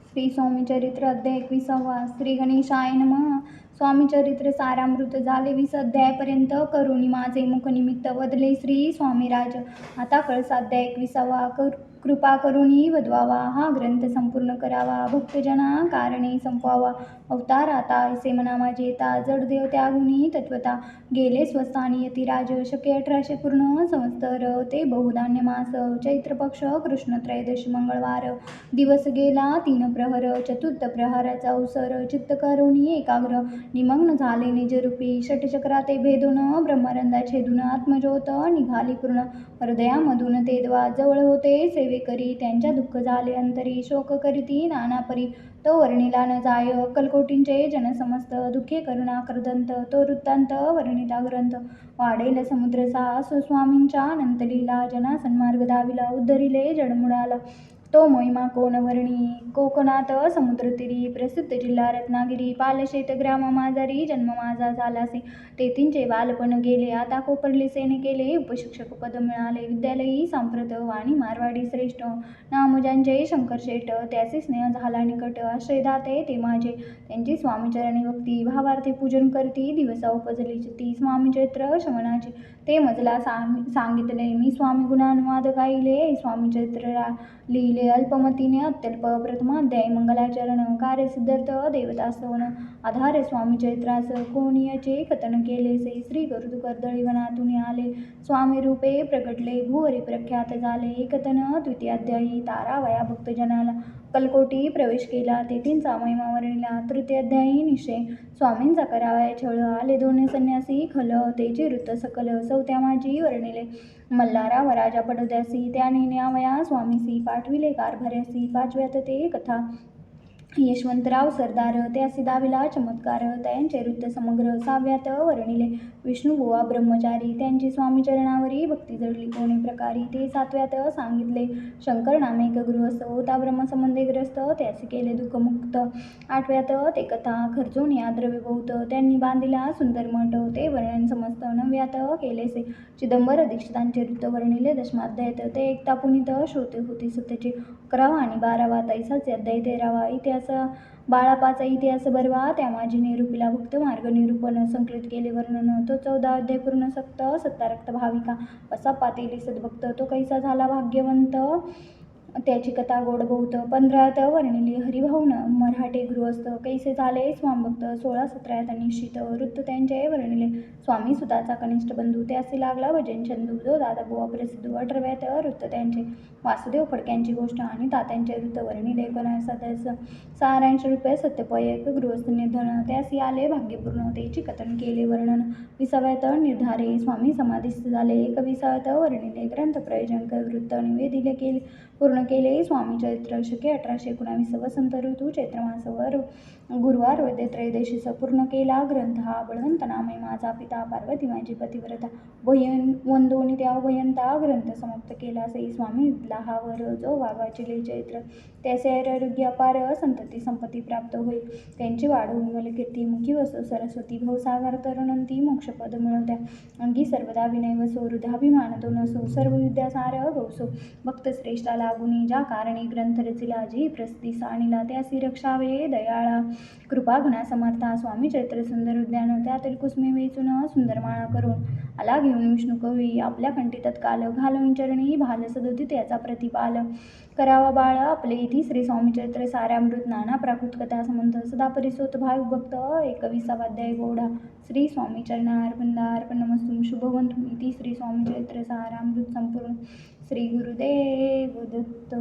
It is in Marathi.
श्री स्वामी चरित्र अध्याय 21. श्री गणेशाय नमः. स्वामी चरित्र सारामृत झाले 20 अध्यायापर्यंत. करुणी माझे मुख निमित्त वदले श्री स्वामीराज. आता कळसाध्याय 21. कृपा करुणी वदवावा, हा ग्रंथ संपूर्ण करावा. भक्तजना कारणे संपवावा. अवतार आता ऐसे मना माझे येता. जडदेव त्यागुणी तत्वता गेले स्वस्थानी यतिराज. शके 1800 पूर्ण संवत्सर, ते बहुधान्य मास. चैत्र पक्ष कृष्ण त्रयोदशी मंगळवार. दिवस गेला 3 प्रहर. चतुर्थ प्रहराचा अवसर. चित्त करुणी एकाग्र निमग्न झाले निजरूपी. षटचक्राते भेदून ब्रह्मरंधा छेदून आत्मज्योत निघाली पूर्ण हृदयामधून. ते द्वा जवळ होते सेवेकरी, त्यांच्या दुःख झाले अंतरी. शोक करीती नानापरी, तो वर्णिला न जाय. अक्कलकोटींचे जन समस्त, दुःखे करुणा करदंत. तो वृत्तांत वर्णिता ग्रंथ. वाढेल समुद्र साहस स्वामींच्या अनंत लीला. जना सन्मार्ग दाविला, उद्धरिले जडमुडाला. तो महिमा कोण वर्णी. कोकणात समुद्रतीरी, प्रसिद्ध जिल्हा रत्नागिरी. पालशेत ग्राम माझारी, जन्म माझा झालासे. तेथींचे बालपण गेले, आता कोपरलीसेने केले. उपशिक्षक पद मिळाले, विद्यालयी सांप्रत. वाणी मारवाडी श्रेष्ठ, नाम ज्यांचे शंकरशेठ. त्याचे स्नेह झाला निकट, आश्रयदाते ते माझे. त्यांची स्वामीचरणी भक्ती, भावार्थी पूजन करती. दिवसा उपजली चित्ती, स्वामी चरित्र श्रवणाचे. ते मजला सांगितले, मी स्वामी गुणानुवाद गायले. स्वामी चरित्र लिहिले अल्पमतीने अत्यल्प. प्रथमाध्याय मंगलाचरण. कार्यसिद्धार्थ देवतास्तवन. आधार स्वामी चरित्रास, कोणीयचे कथन केलेसे. श्री गरुड कर्दळी वनातून आले, स्वामी रूपे प्रगटले. भुवरी प्रख्यात झाले, एकतन. द्वितीयाध्यायी तारावया भक्तजनाला. कलकोटी प्रवेश केला, तेथींचा महिमा वर्णिला. तृतीयाध्यायी निश्चय स्वामींचा करावया छळ. आले 2 संन्यासी खल, तेचे वृत्त सकल. चौथ्या माझी वर्णिले मल्हाराव राजा बडोद्यासी. त्याने न्यावया स्वामीसी, पाठविले कारभार्यासी. 5व्यात ते कथा यशवंतराव सरदार, त्यासी दाविला चमत्कार. त्यांचे वृत्त समग्र. 6व्यात वर्णिले विष्णुबुवा ब्रह्मचारी, त्यांची स्वामीचरणावरी भक्ती जडली कोणी प्रकारी. ते 7व्यात सांगितले शंकर नामे एक गृहस्थ, होता ब्रह्मसंबंधे ग्रस्त, त्यासी केले दुःखमुक्त. 8व्यात ते कथा खर्चोनिया द्रव्य बहुत, त्यांनी बांधिला सुंदर मठ, ते वर्णन समस्त. 9व्यात केलेसे चिदंबर दीक्षितांचे वृत्त वर्णिले. 10माध्यायात ते एकता पुनीत श्रोते होते सत्यचे. 11वा आणि 12वा तैसाचे अध्याय. 13वा इतिहास बाळापाचा इतिहास बरवा, त्या माझी निरूपिला भक्त मार्ग निरूपण. संकलित केले वर्णन, तो 14 अध्याय पूर्ण सक्त. सत्तारक्त भाविका असा पातेली सद्भक्त, तो कैसा झाला भाग्यवंत, त्याची कथा गोड बहुत. 15व्यात वर्णिली हरिभाऊन मराठे गृहस्थ, कैसे झाले स्वामभक्त. 16-17व्यात निश्चित वृत्त त्यांचे वर्णिले. स्वामी सुताचा कनिष्ठ बंधू, त्यासी लागला भजन चंदू, जो दादा बुवा प्रसिद्ध. 18व्यात वृत्त त्यांचे वासुदेव फडक्यांची गोष्ट आणि तात्यांचे वृत्त वर्णिले. 19व्यात सारांश रूपे सत्यपयक गृहस्थ निर्धन, त्यासी आले भाग्यपूर्ण, त्याची कथन केले वर्णन. 20व्यात निर्धारे स्वामी समाधीस्थ झाले. 21व्यात वर्णिले ग्रंथ प्रयोजन वृत्त निवेदिले केले पूर्ण केले स्वामी चरित्र. शके 1819 वसंत ऋतू चैत्रमास गुरुवार वैद्य त्रयोदशीस पूर्ण केला ग्रंथ हा. बळवंत नामे माझा पिता, पार्वती माझी पतिव्रता, वंदोनी त्या उभयंता. ग्रंथ समाप्त केला सई स्वामी दिला हा वर, जो वाचले चरित्र त्याचे आरोग्य अपार, संतती संपत्ती प्राप्त होईल. त्यांची वाढ विमल कीर्ती, मुखी वसो सरस्वती. भवसागर तरुणंती मोक्षपद मिळवत्या, अंगी सर्वदा विनय वसो. हृदयाभिमान तो नसो, सर्व विद्यासार गौसो. भक्त श्रेष्ठा लागुनी, ज्या कारणी ग्रंथ रचिला. जी प्रसिद्धी साणिला, त्यासी रक्षावे दयाळा. कृपा घना समर्था स्वामी चरित्र सुंदर उद्यान, त्यातील कुसुमे वेचून सुंदर माळा करून. आला घेऊन विष्णू कवी, आपल्या कंठी तत्काल. घालून चरणी भाल सदोदित त्याचा प्रतिपाल. करावा बाळ आपले इति. श्री स्वामी चरित्र सारामृत. नाना प्राकृत कथा संबंध, सदा परिसोत भाविक भक्त. 21वा अध्याय गौडा. श्री स्वामी चरणार्पण नमस्तुं शुभवंतु इति. श्री स्वामी चरित्र सारामृत संपूर्ण. श्री गुरुदेव दत्त.